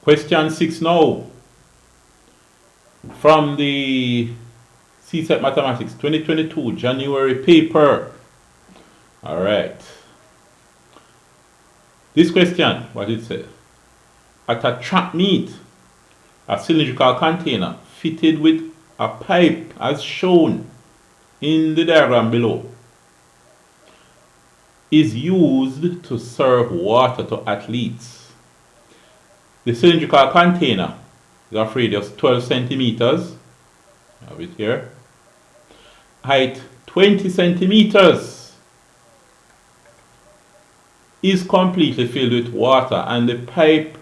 Question 6 now. From the CSEC Mathematics 2022 January paper. Alright. This question, what it says. At a track meet, a cylindrical container fitted with a pipe as shown in the diagram below is used to serve water to athletes. The cylindrical container is of radius 12 centimeters. I have it here. Height 20 centimeters. Is completely filled with water and the pipe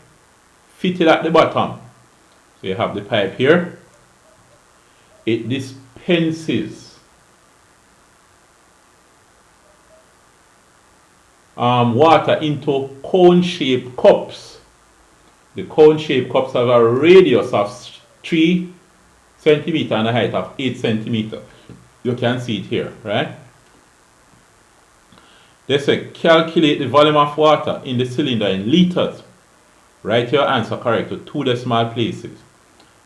fitted at the bottom. So you have the pipe here. It dispenses water into cone-shaped cups. The cone-shaped cups have a radius of 3 centimeters and a height of 8 centimeters. You can see it here, right? They say calculate the volume of water in the cylinder in liters. Write your answer correct to 2 decimal places.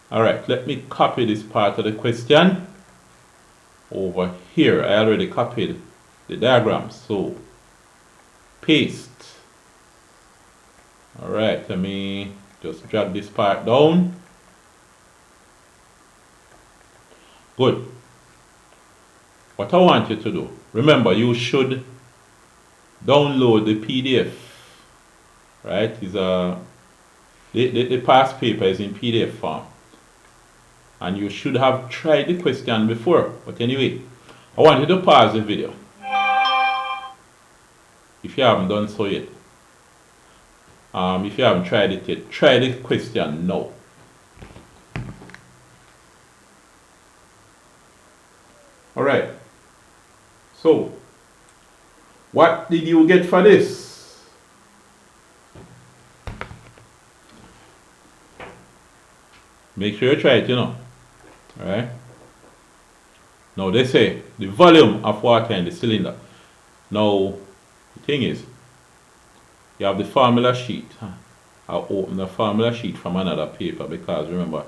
Alright, let me copy this part of the question over here. I already copied the diagram, so paste. Alright, let me just drag this part down. Good. What I want you to do, remember you should download the PDF. Right? The past paper is in PDF form. And you should have tried the question before. But anyway, I want you to pause the video. If you haven't done so yet. If you haven't tried it yet, try the question now. Alright. So, what did you get for this? Make sure you try it, Alright? Now they say the volume of water in the cylinder. Now, the thing is, you have the formula sheet. I'll open the formula sheet from another paper because remember,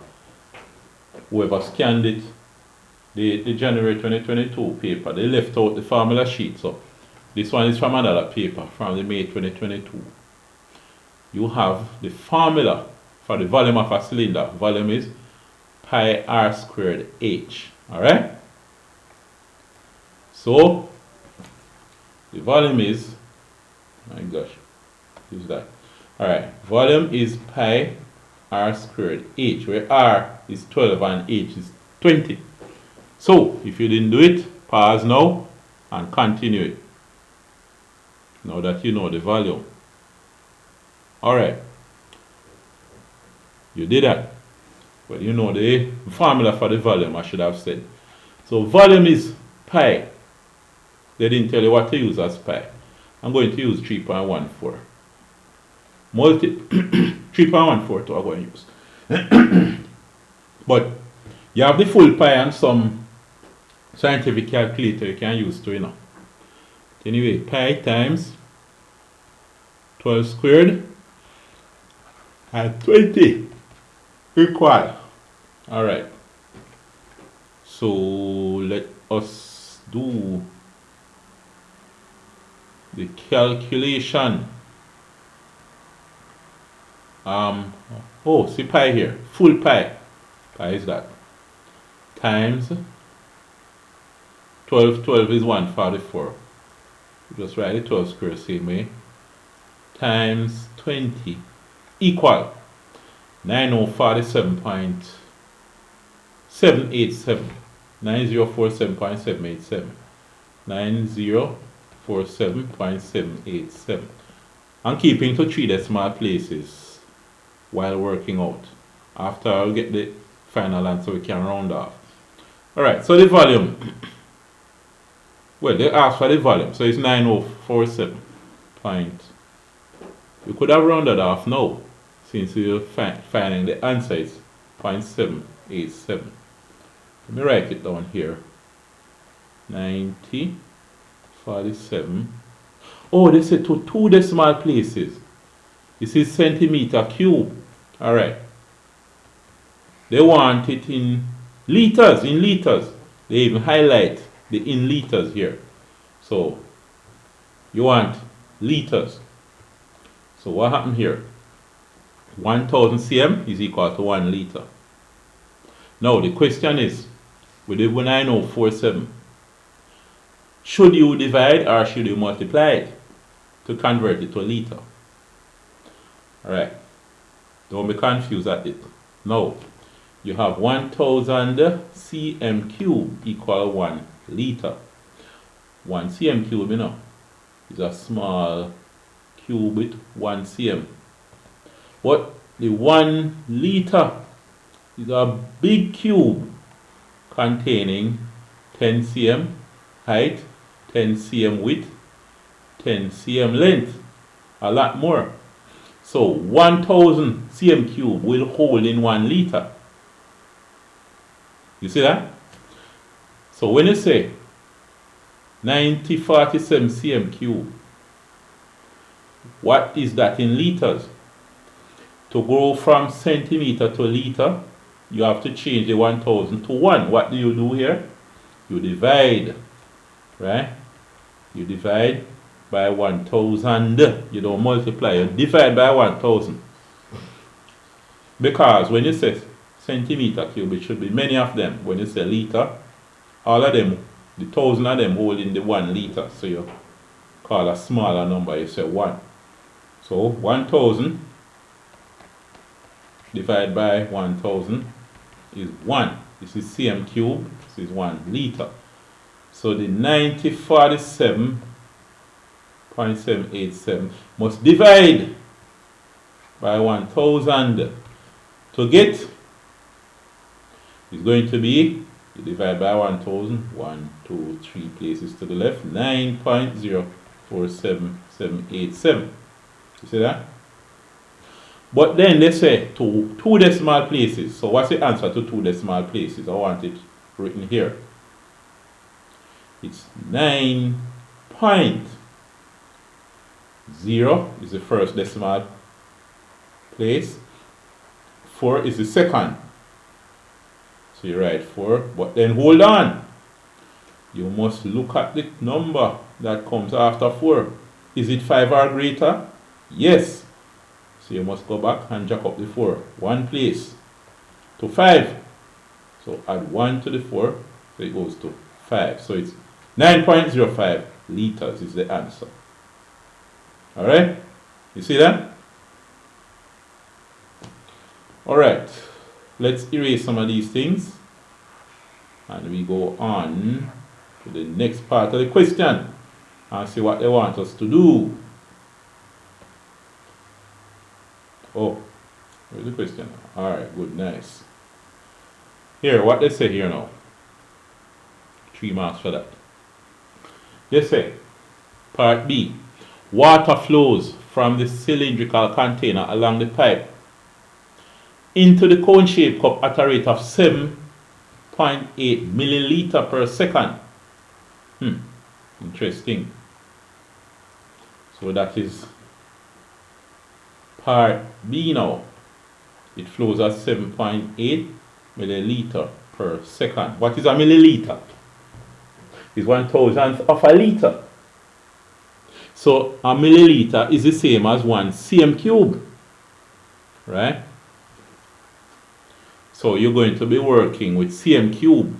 whoever scanned it, the January 2022 paper, they left out the formula sheet. So this one is from another paper from the May 2022. You have the formula for the volume of a cylinder. Volume is pi r squared h. Alright? So the volume is, my gosh, use that. Alright, volume is pi r squared h, where r is 12 and h is 20. So if you didn't do it, pause now and continue it. Now that you know the volume. Alright. You did that. Well, you know the formula for the volume, I should have said. So volume is pi. They didn't tell you what to use as pi. I'm going to use 3.14. 3.14 to I'm going to use. But you have the full pi and some scientific calculator you can use to, Anyway, pi times 12 squared and 20 equal. Alright. So let us do the calculation. See pi here. Full pi. Pi is that. Times 12 is 144. Just write it 12 square same way. Times 20 equal 9047.787. 9047.787. 9047.787. I'm keeping to 3 decimal places while working out. After I'll get the final answer, we can round off. Alright, so the volume. Well, they asked for the volume, so it's 9047. You could have rounded off now, since you're finding the answer is 0.787. Let me write it down here. 9047. Oh, they said to 2 decimal places. This is centimeter cube. Alright. They want it in liters, They even highlight the in liters here. So you want liters. So what happened here? 1000 cm is equal to 1 liter. Now the question is, with the 9047, should you divide or should you multiply it to convert it to a liter? Alright, don't be confused at it. Now, you have 1000 cm cube equal 1 liter. 1 cm cube, is a small cube with 1 cm. But the 1 liter is a big cube containing 10 cm height, 10 cm width, 10 cm length, a lot more. So 1000 cm cube will hold in 1 liter. You see that? So when you say 9047 cm cube, what is that in liters? To go from centimeter to liter, you have to change the 1000 to 1. What do you do here? You divide, right? You divide by 1000. You don't multiply, you divide by 1000. Because when you say centimeter cube, it should be many of them. When you say liter, all of them, the 1000 of them hold in the 1 liter. So you call a smaller number, you say 1. So 1000 divided by 1000 is 1. This is cm cube, this is 1 liter. So the 9047.787 must divide by 1000 to get, is going to be, you divide by 1000, 1, 2, 3 places to the left, 9.047787. You see that? But then they say to 2 decimal places. So what's the answer to 2 decimal places? I want it written here. It's 9.0 is the first decimal place. 4 is the second. So you write 4, but then hold on. You must look at the number that comes after 4. Is it 5 or greater? Yes. So you must go back and jack up the 4. 1 place to 5. So add 1 to the 4, so it goes to 5. So it's 9.05 liters is the answer. Alright? You see that? Alright. Let's erase some of these things. And we go on to the next part of the question. And see what they want us to do. Oh, where's the question? Alright, good, nice. Here, what they say here now. 3 marks for that. They say, part B. Water flows from the cylindrical container along the pipe into the cone-shaped cup at a rate of 7.8 milliliter per second. Interesting. So that is part B now. It flows at 7.8 milliliter per second. What is a milliliter? It's 1,000th of a liter. So a milliliter is the same as 1 cm cube. Right? So you're going to be working with cm cube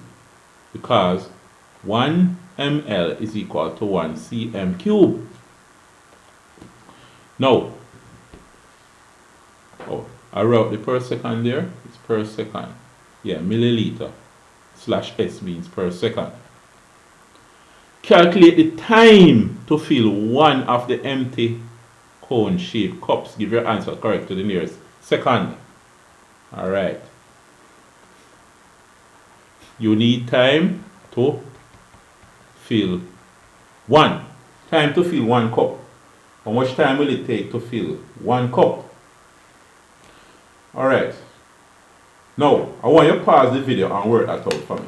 because 1 ml is equal to 1 cm cube. Now, I wrote the per second there. It's per second. Yeah, milliliter slash S means per second. Calculate the time to fill one of the empty cone-shaped cups. Give your answer correct to the nearest second. Alright. You need time to fill one. Time to fill 1 cup. How much time will it take to fill 1 cup? Alright. Now, I want you to pause the video and work that out for me.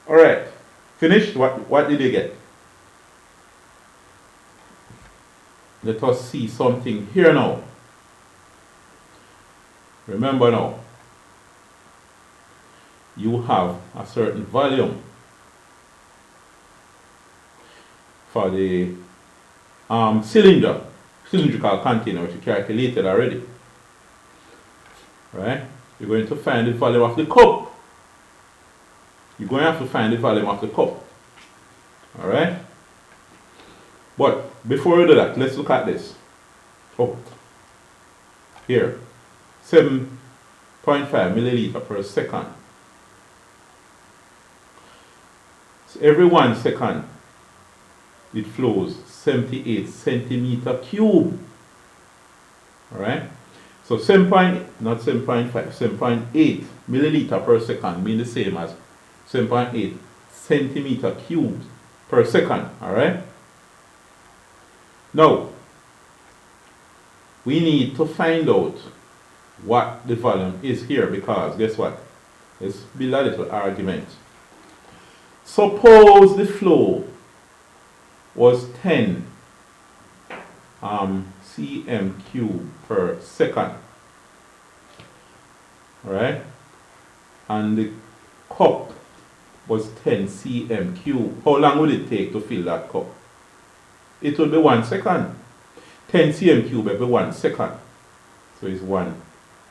Alright. Finished? What did you get? Let us see something here now. Remember now, you have a certain volume for the cylindrical container, which you calculated already. Right? You're going to find the volume of the cup. You're going to have to find the volume of the cup. Alright? But before we do that, let's look at this. Oh, here, 7.5 milliliter per second. So every 1 second, it flows 78 centimeter cube. Alright? So 7.8 milliliter per second mean the same as 7.8 centimeter cubes per second. Alright? Now, we need to find out what the volume is here, because guess what? Let's build a little argument. Suppose the flow was 10 cm cube per second. Alright? And the cup was 10 cm cube. How long would it take to fill that cup? It will be 1 second. 10 cm cube every 1 second. So it's 1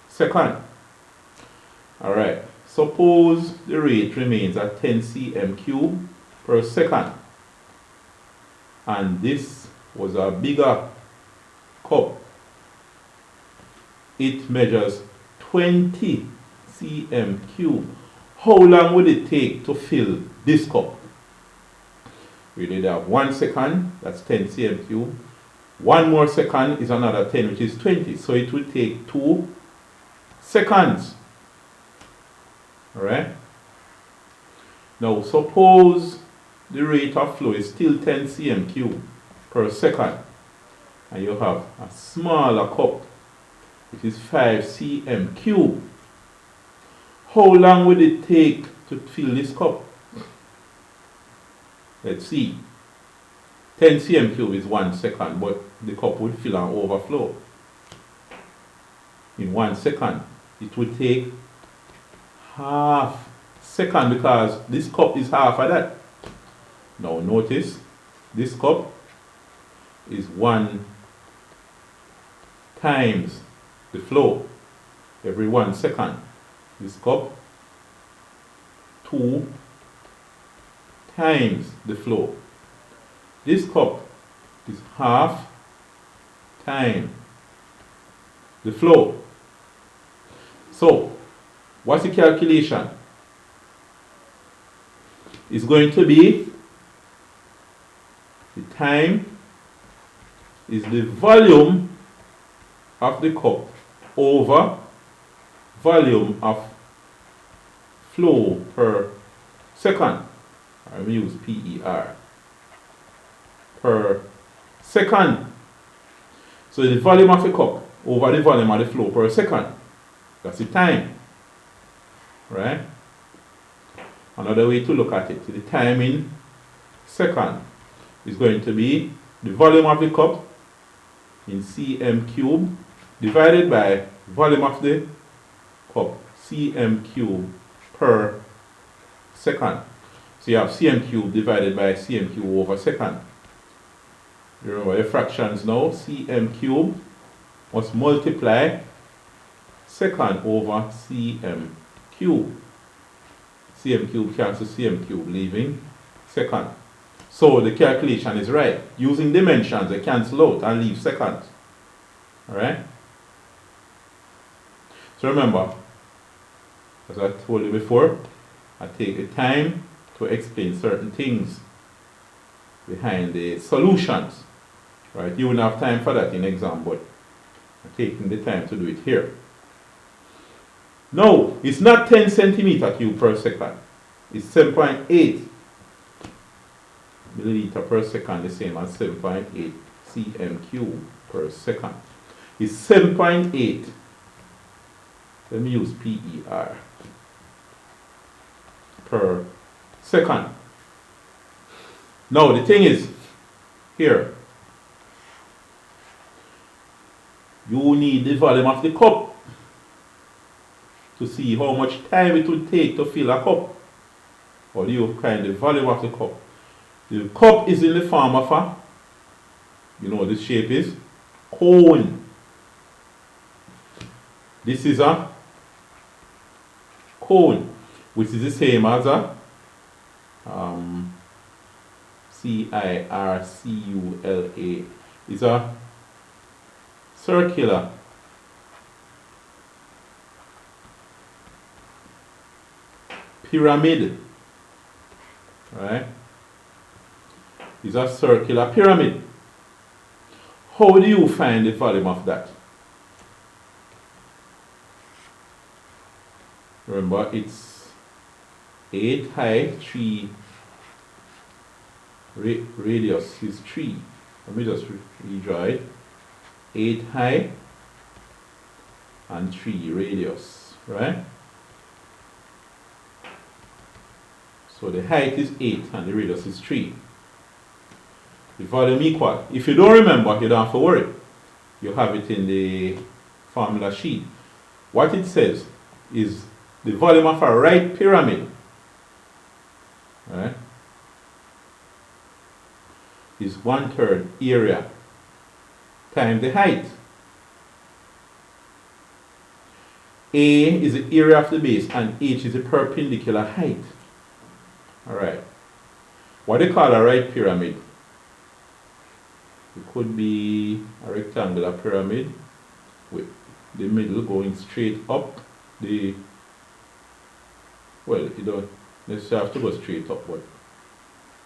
second. Alright. Suppose the rate remains at 10 cm cube per second. And this was a bigger cup. It measures 20 cm cube. How long would it take to fill this cup? We did have 1 second, that's 10 cm cube. 1 more second is another 10, which is 20. So it will take 2 seconds. Alright? Now suppose the rate of flow is still 10 cm cube per second. And you have a smaller cup, which is 5 cm cube. How long will it take to fill this cup? Let's see. 10 cm cube is 1 second, but the cup would fill and overflow. In 1 second, it would take half second, because this cup is half of that. Now notice, this cup is 1 times the flow every 1 second. This cup, 2 times the flow. This cup is half time the flow. So, what's the calculation? It's going to be the time is the volume of the cup over volume of flow per second. I will use PER. Per second. So the volume of the cup over the volume of the flow per second. That's the time. Right? Another way to look at it, the time in second is going to be the volume of the cup in cm cube divided by volume of the cup, cm cube per second. So you have cm cube divided by cm cube over second. You remember your fractions now, cm cube must multiply second over cm cube. Cm cube cancels cm cube, leaving second. So the calculation is right. Using dimensions, they cancel out and leave seconds. Alright? So remember, as I told you before, I take the time to explain certain things behind the solutions. Right? You wouldn't have time for that in exam, but I'm taking the time to do it here. No, it's not 10 centimeter cube per second. It's 7.8 milliliter per second, the same as 7.8 cm cube per second. It's 7.8. Let me use PER per second. Now the thing is, here, you need the volume of the cup. to see how much time it would take to fill a cup. Or do you find the volume of the cup? The cup is in the form of a, you know what this shape is? Cone. This is a cone, which is the same as a circula, is a circular pyramid, right? Is a circular pyramid. How do you find the volume of that? Remember, it's 8 high, 3 radius is 3. Let me just redraw it. 8 high and 3 radius, right? So the height is 8 and the radius is 3. The volume equal. If you don't remember, you don't have to worry. You have it in the formula sheet. What it says is the volume of a right pyramid, right, is 1/3 area times the height. A is the area of the base and H is the perpendicular height. Alright. What do you call a right pyramid? It could be a rectangular pyramid with the middle going straight up. Well, you don't necessarily have to go straight up, but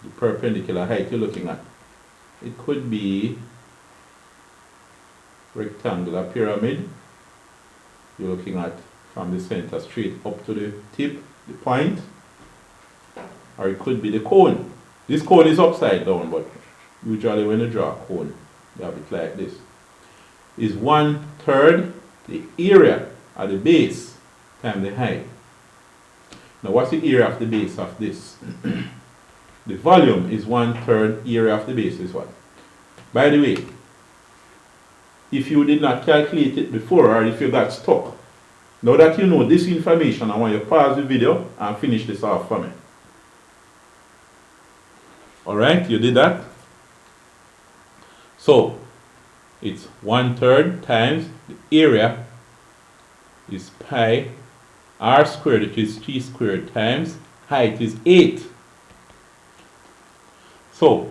the perpendicular height you're looking at. It could be rectangular pyramid. You're looking at from the center straight up to the tip, the point. Or it could be the cone. This cone is upside down, but usually when you draw a cone, you have it like this. Is 1/3 the area at the base times the height. Now what's the area of the base of this? The volume is 1/3 area of the base is what? By the way, if you did not calculate it before or if you got stuck, now that you know this information, I want you to pause the video and finish this off for me. Alright, you did that? So, it's 1/3 times the area is pi r squared, which is 3 squared times height is 8. So,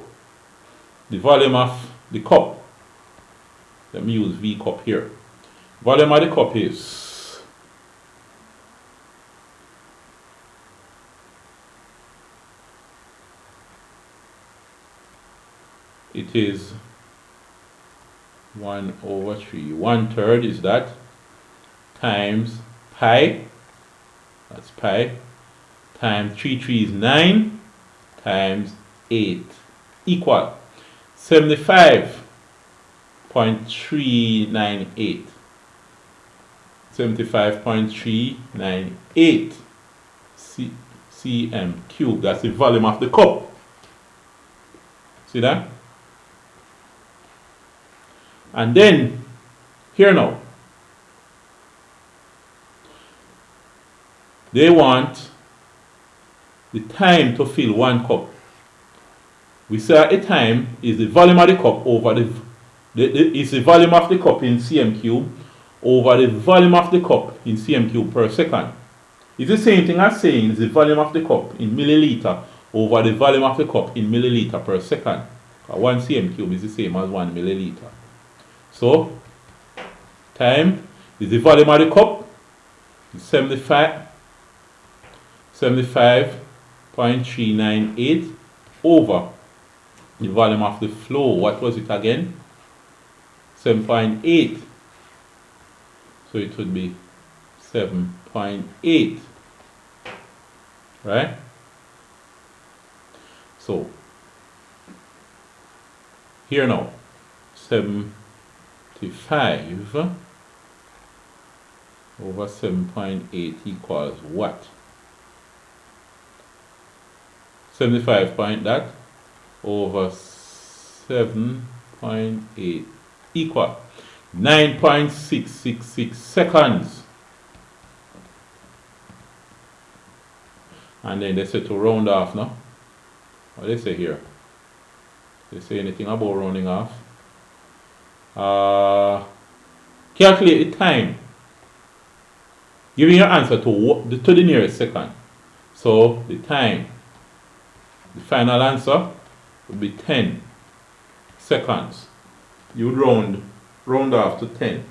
the volume of the cup, let me use V cup here. Volume of the cup is it is 1/3. 1/3 is that times pi, that's pi, times 3 is 9, times 8 equal 75.398. 75.398 cm cubed. That's the volume of the cup. See that? And then, here now, they want the time to fill one cup. We say a time is the volume of the cup over is the volume of the cup in cm cube over the volume of the cup in cm cube per second. It's the same thing as saying the volume of the cup in milliliter over the volume of the cup in milliliter per second. 1 cm cube is the same as 1 milliliter. So, time is the volume of the cup, 75.398 over the volume of the flow. What was it again? 7.8. So it would be 7.8. Right? So, here now, 75 over 7.8 equals what? 75 point that over 7.8 equal 9.666 seconds. And then they say to round off, no? What they say here? They say anything about rounding off? Calculate the time. Giving your answer to the nearest second. So the time, the final answer would be 10 seconds. You would round off to 10.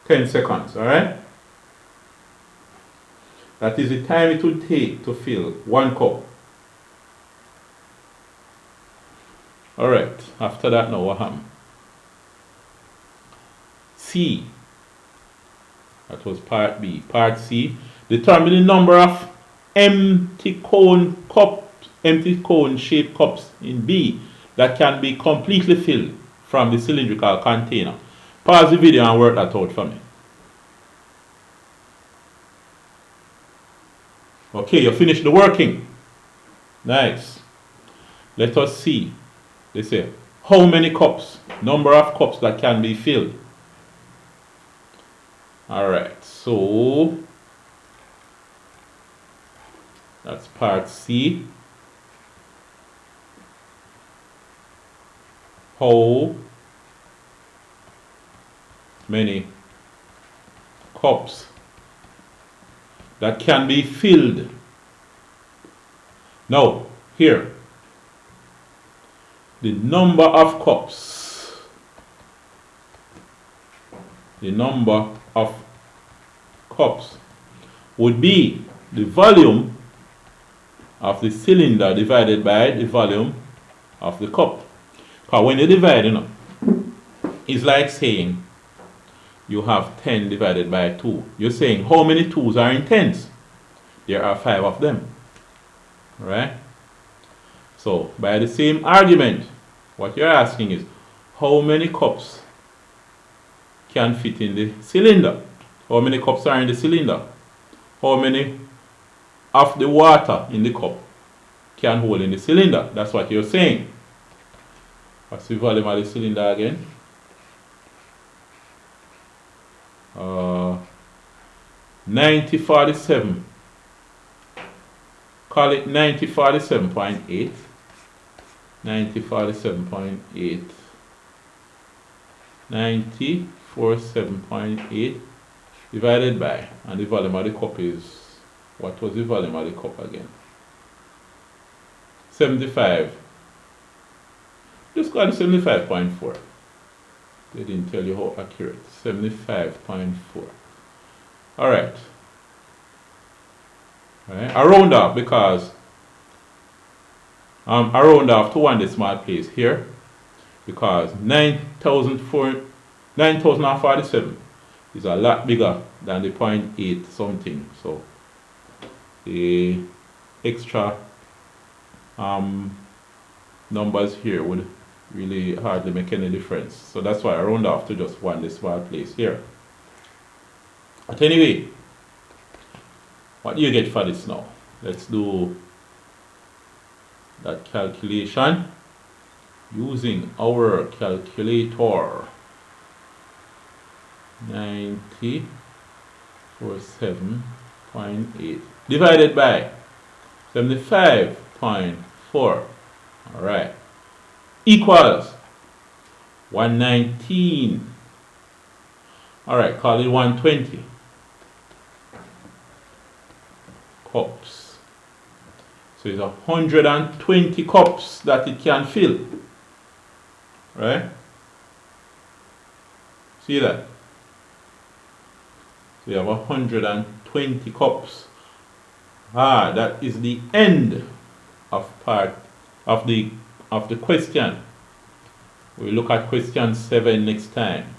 10 seconds, alright? That is the time it would take to fill 1 cup. Alright, after that now what happened? C. That was part B. Part C. Determine the number of empty cone shaped cups in B that can be completely filled from the cylindrical container. Pause the video and work that out for me. Okay, you finished the working. Nice. Let us see. They say, how many cups? Number of cups that can be filled. Alright, so that's part C. How many cups that can be filled? Now, here, the number of cups. The number of cups would be the volume of the cylinder divided by the volume of the cup. Because when you divide, it's like saying you have 10 divided by 2. You're saying how many 2s are in 10s? There are 5 of them. Right? So, by the same argument, what you're asking is how many cups can fit in the cylinder? How many cups are in the cylinder? How many of the water in the cup can hold in the cylinder? That's what you're saying. What's the volume of the cylinder again? 9047. Call it 9047.8. 9047.8. 9047.8 divided by, and the volume of the cup is, what was the volume of the cup again? 75. Just call it 75.4. They didn't tell you how accurate. 75.4. Alright. I round off because I round off to 1 decimal place here because 9047 is a lot bigger than the 0.8 something. So the extra numbers here would really hardly make any difference. So that's why I round off to just 1 decimal place here. But anyway, what do you get for this now? Let's do that calculation using our calculator. 9047.8 divided by 75.4. Alright. Equals 119. Alright, call it 120 cups. So it's 120 cups that it can fill. Right? See that? So you have 120 cups. That is the end of part of the question. We'll look at question 7 next time.